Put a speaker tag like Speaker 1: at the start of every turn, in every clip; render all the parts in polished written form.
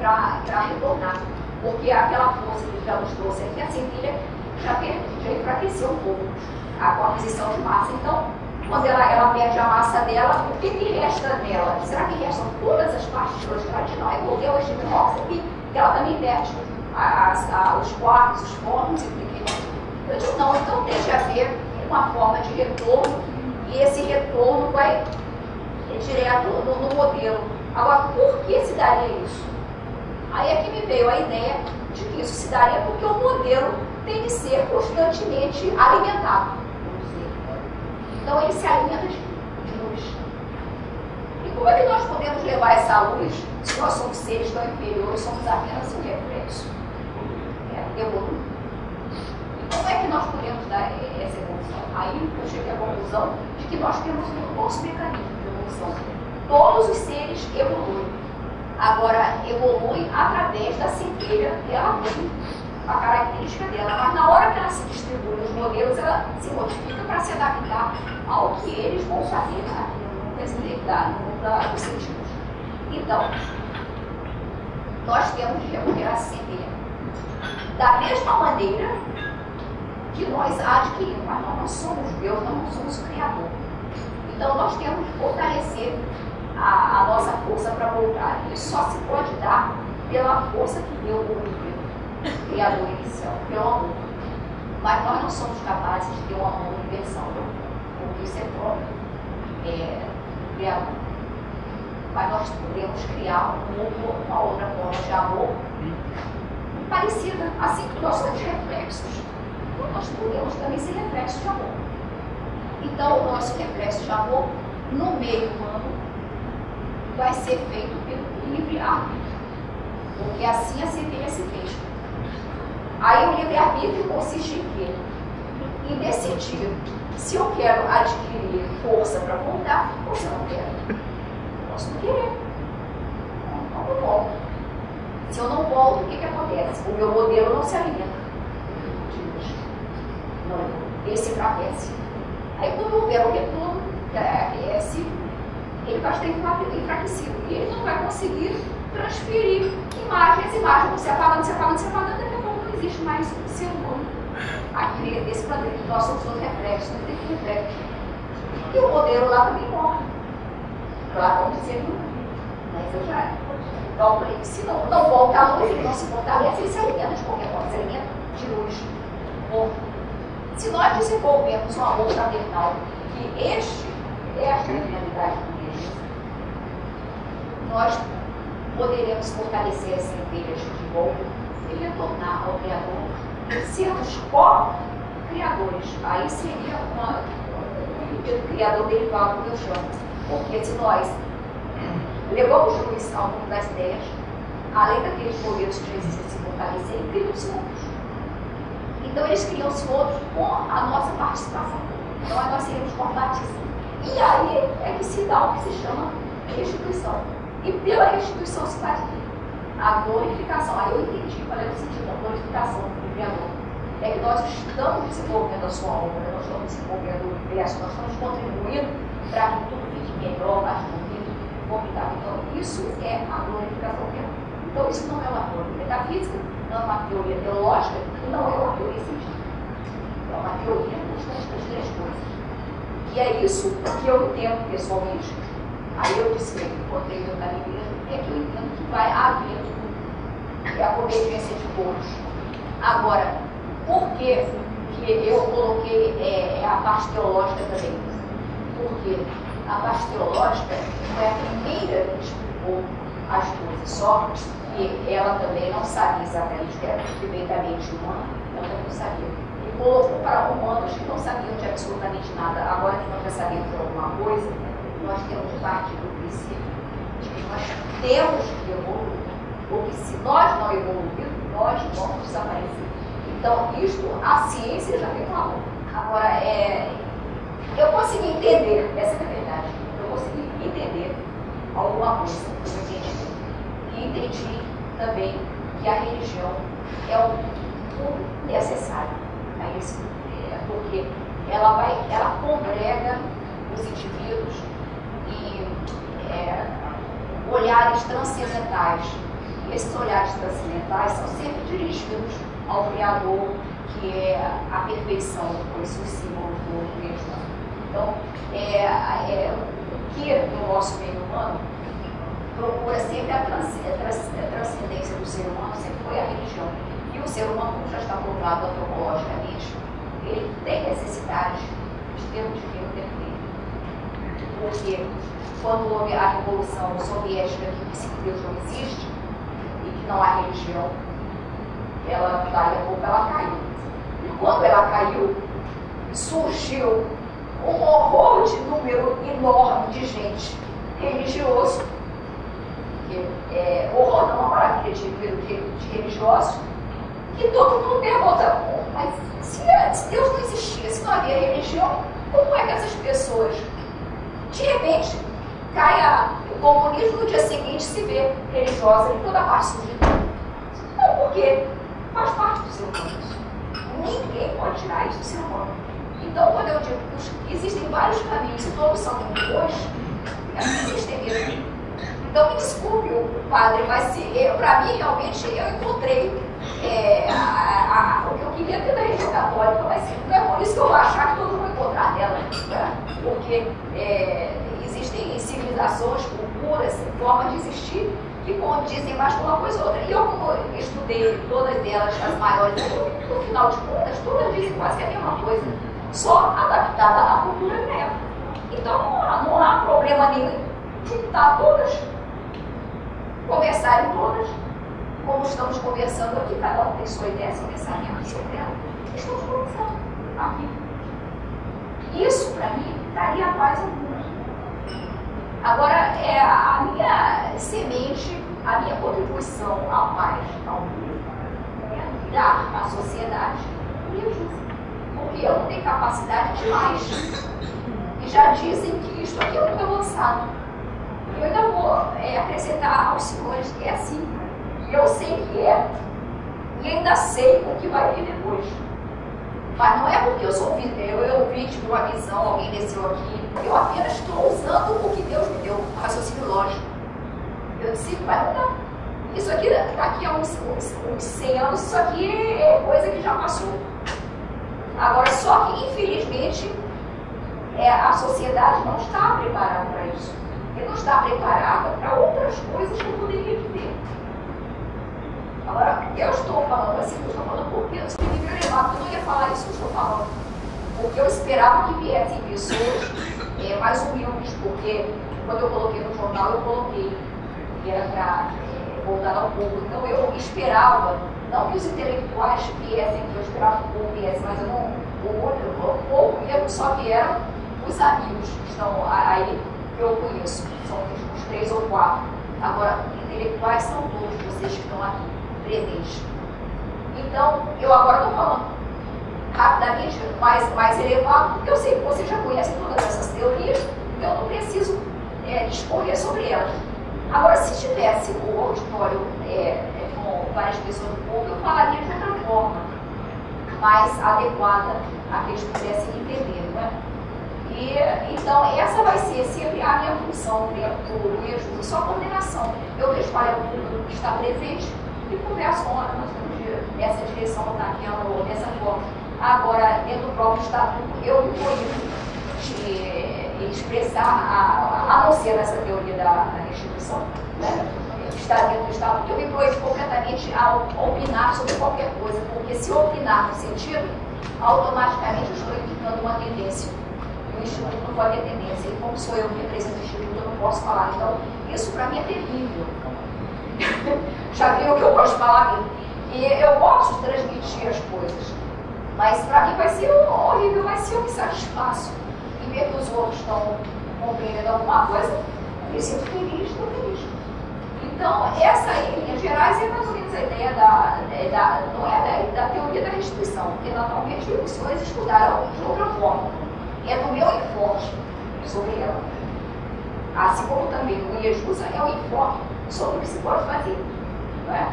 Speaker 1: para retornar. Porque aquela força que já nos trouxe aqui, a centelha já enfraqueceu um pouco com a aquisição de massa. Então, quando ela perde a massa dela, o que resta nela? Será que restam todas as partículas que ela tinha? Não, é porque o Stevenox aqui, que ela também perde os quarks, os fôtons e tudo aquilo. Eu digo, não, então tem que haver uma forma de retorno, e esse retorno vai direto no modelo. Agora, por que se daria isso? Aí é que me veio a ideia de que isso se daria porque o modelo tem de ser constantemente alimentado. Então ele se alimenta de luz. E como é que nós podemos levar essa luz se nós somos seres tão inferiores, somos apenas um reflexo? Evolui. E como é que nós podemos dar essa evolução? Aí eu cheguei à conclusão de que nós temos um nosso mecanismo de evolução. Todos os seres evoluem. Agora, evoluem através da centelha, ela tem a característica dela, mas na hora que ela se distribui nos modelos, ela se modifica para se adaptar ao que eles vão fazer no mundo dos sentidos. Então, nós temos de recorrer à centelha. Da mesma maneira que nós adquirimos, mas nós não somos Deus, nós não somos o Criador. Então, nós temos de fortalecer a nossa força para voltar. Isso só se pode dar pela força que deu o Criador inicial, pelo amor. Mas nós não somos capazes de ter um amor universal, porque isso é próprio do Criador. Mas nós podemos criar uma outra forma de amor parecida, assim que nós somos reflexos. Nós podemos também ser reflexos de amor. Então, o nosso reflexo de amor no meio humano vai ser feito pelo livre-arbítrio, porque assim a centelha se fez. Aí o livre-arbítrio consiste em quê? Em decidir se eu quero adquirir força para voltar ou se eu não quero. Eu posso não querer. Então eu volto. Se eu não volto, o que acontece? O meu modelo não se alimenta. Ele se enfraquece. Aí quando houver o retorno, ele vai estar enfraquecido. E ele não vai conseguir transferir imagens. As imagens vão se apagando, daqui a pouco não existe mais o ser humano aqui nesse planeta. Nós somos os reflexos, não tem que reflexo. E o modelo lá também morre. Claro, vamos dizer, mas eu já. Então, se não volta a luz, ele não se fortalece, ele se alimenta de qualquer forma, se alimenta de luz. Bom, se nós desenvolvemos um amor fraternal, que esta é a finalidade do Deus, nós poderemos fortalecer as centelhas de volta e retornar ao Criador e sermos co-criadores. Aí seria o Criador derivado, como eu chamo. Porque se nós levamos luz ao mundo das ideias, além daqueles modelos que já existem se fortalecerem, criam-se outros. Então eles criam-se outros com a nossa participação. Então nós seremos combatistas. E aí é que se dá o que se chama restituição. E pela restituição se faz a glorificação. Aí eu entendi qual é o sentido da glorificação do Criador. É que nós estamos desenvolvendo a sua obra, nós estamos desenvolvendo o universo, nós estamos contribuindo para que tudo fique melhor, mais bonito, formidável. Então isso é a glorificação do Criador. Então isso não é uma teoria metafísica, não é uma teoria teológica, não é uma teoria científica. É uma teoria constante das três coisas. E é isso que eu entendo pessoalmente. Aí eu disse que eu encontrei meu caminho mesmo, é que eu entendo que vai haver a convergência de todos. Agora, por que eu coloquei a parte teológica também? Porque a parte teológica foi a primeira que explicou as coisas, só que ela também não sabia exatamente o que era, porque veio da mente humana, ela também não sabia. E colocou para humanos que não sabiam de absolutamente nada. Agora que nós já sabemos de alguma coisa, nós temos de partir do princípio de que nós temos que evoluir, porque se nós não evoluirmos, nós vamos desaparecer. Então, isto, a ciência já tem falado. Agora, eu consegui entender, essa é a verdade, eu consegui entender alguma coisa, eu entendi. E entendi também que a religião é um necessário a isso, porque ela congrega os indivíduos em olhares transcendentais. esses olhares transcendentais são sempre dirigidos ao Criador, que é a perfeição, por isso o símbolo do mesmo. Então, o que no nosso meio humano procura sempre a transcendência do ser humano, sempre foi a religião. E o ser humano, como já está provado antropologicamente, ele tem necessidade de ter um divino dentro dele. Porque quando houve a Revolução Soviética, que disse que Deus não existe e que não há religião, ela, daí a pouco, ela caiu. E quando ela caiu, surgiu um horror de número enorme de gente religioso, horror não, uma maravilha de número de religiosos, que todo mundo pergunta, mas se Deus não existia, se não havia religião, como é que essas pessoas, de repente, cai o comunismo, no dia seguinte se vê religiosa em toda parte surgindo? Não, porque faz parte do ser humano isso. Ninguém pode tirar isso do ser humano. Então, quando eu digo que existem vários caminhos e todos são bons, existem mesmo. Então, me desculpe, padre, mas para mim, realmente, eu encontrei o que eu queria ter da religião católica, mas não é por isso que eu vou achar que todo mundo vai encontrar nela. Né? Porque existem civilizações, culturas, formas de existir que condizem mais com uma coisa ou outra. E eu, como estudei todas elas, as maiores, no final de contas, todas dizem quase que a mesma coisa, só adaptada à cultura da época. Então, não há problema nenhum juntar todas, conversarem todas, como estamos conversando aqui, cada um tem sua ideia, seu pensamento, seu tempo. Estamos conversando aqui. Isso, para mim, daria paz ao mundo. Agora, a minha semente, a minha contribuição à paz ao mundo é dar à sociedade o Jesus. Porque eu não tenho capacidade demais. E já dizem que isto aqui é muito avançado. Eu ainda vou acrescentar aos senhores que é assim. E eu sei que é. E ainda sei o que vai vir depois. Mas não é porque eu sou vítima de uma visão, alguém desceu aqui. Eu apenas estou usando o que Deus me deu, raciocínio lógico. Eu disse, vai mudar. Isso aqui, daqui a uns 100 anos, isso aqui é coisa que já passou. Agora, só que, infelizmente, a sociedade não está preparada para isso. E não está preparada para outras coisas que eu poderia viver. Agora, eu estou falando assim, eu estou falando porque eu me elevado, eu não ia falar isso que eu estou falando. Porque eu esperava que viessem pessoas mais humildes, porque quando eu coloquei no jornal, eu coloquei que era para voltar ao povo. Então eu esperava, não que os intelectuais viessem, eu esperava que o povo viesse, mas eu não, o povo mesmo só vieram os amigos que estão aí, que eu conheço, são uns 3 ou 4. Agora, intelectuais são todos vocês que estão aqui, presentes. Então, eu agora estou falando rapidamente, mais elevado, porque eu sei que vocês já conhecem todas essas teorias, então eu não preciso discorrer sobre elas. Agora, se tivesse o auditório com várias pessoas do povo, eu falaria de outra forma, mais adequada a que eles pudessem entender, não é? Então, essa vai ser sempre a minha função dentro do Jesus, e só coordenação. Eu vejo qual é o público que está presente e converso com nós temos nessa direção, naquela, dessa forma. Agora, dentro do próprio estatuto, eu me proíbo de expressar, a não ser nessa teoria da restituição, né? Está dentro do estatuto, eu me proíbo completamente a opinar sobre qualquer coisa, porque se eu opinar no sentido, automaticamente eu estou indicando uma tendência. O Instituto não pode ter tendência, e como sou eu que represento o Instituto, eu não posso falar. Então, isso para mim é terrível. Já viram que eu gosto de falar mesmo. E eu gosto de transmitir as coisas. Mas para mim vai ser horrível, mas se eu me satisfaço e ver que os outros estão compreendendo alguma coisa, eu me sinto feliz, estou feliz. Então, essa aí, em linhas gerais, é mais ou menos a ideia não é da teoria da restituição, porque naturalmente os senhores estudaram de outra forma. É do meu enfoque sobre ela. Assim como também o IEJUSA é um enfoque sobre o que se pode fazer. Não é?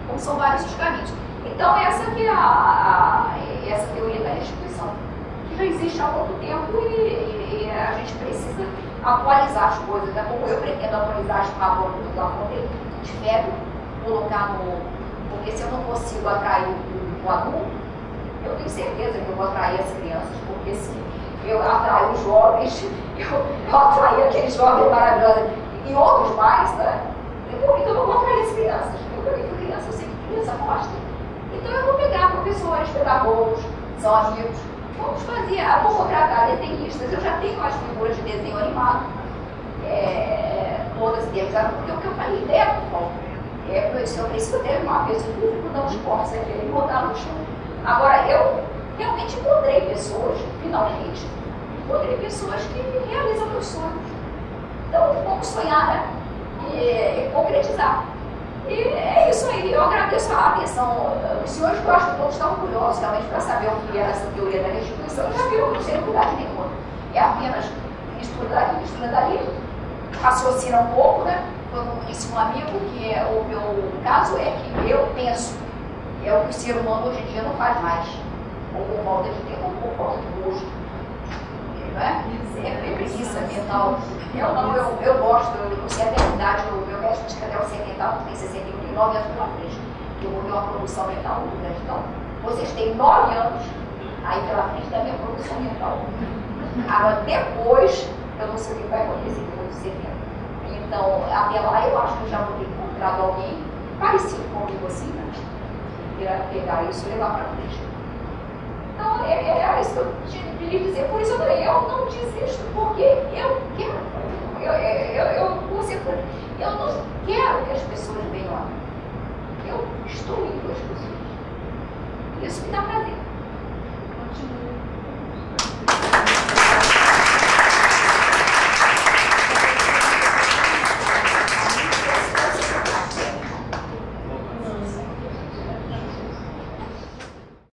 Speaker 1: Como são vários os caminhos. Então, essa aqui é essa teoria da restituição, que já existe há muito tempo e a gente precisa atualizar as coisas. Né? Como eu pretendo atualizar as fábulas do Lafontaine de febre, colocar no... Porque se eu não consigo atrair o adulto, eu tenho certeza que eu vou atrair as crianças, porque se eu atraio os jovens, eu atraio aqueles jovens maravilhosos e outros mais, né? Então eu não vou atrair as crianças. Eu sei que criança gosta. Então eu vou pegar professores, pedagogos, são amigos, vamos fazer, vou contratar desenhistas, eu já tenho as figuras de desenho animado, todas idealizadas, porque o que eu falei, ideia do foco. Eu preciso ter uma pessoa que dar uns cortes aqui e botar no chão. Agora, eu realmente encontrei pessoas, finalmente, que realizam meus sonhos. Então, vamos sonhar, né? E concretizar. E é isso aí, eu agradeço a atenção. Os senhores, que eu acho que todos estão curiosos realmente para saber o que era essa teoria da restituição, já viram que não tem dificuldade nenhuma. É apenas mistura daqui, mistura dali, raciocina um pouco, né? Como disse um amigo, que o meu caso é que eu penso, é o que o ser humano hoje em dia não faz mais, ou por falta de tempo, ou por falta de gosto. Não é? É preguiça mental. Eu gosto, eu não sei até a idade, o meu médico diz que até os 70, tem 61, tem 9 anos pela frente. Eu vou ter uma produção mental muito grande. Então, vocês têm 9 anos aí pela frente da minha produção mental. Agora, depois, eu não sei o que vai acontecer depois de 70. Então, até lá, eu acho que eu já vou ter encontrado alguém parecido comigo assim, né? Pegar isso e levar para frente. Então, é isso que eu tinha de lhe dizer. Por isso, eu não desisto, porque eu quero. Eu não quero que as pessoas venham a mim. Eu estou indo às pessoas. Isso me dá prazer.
Speaker 2: Continue.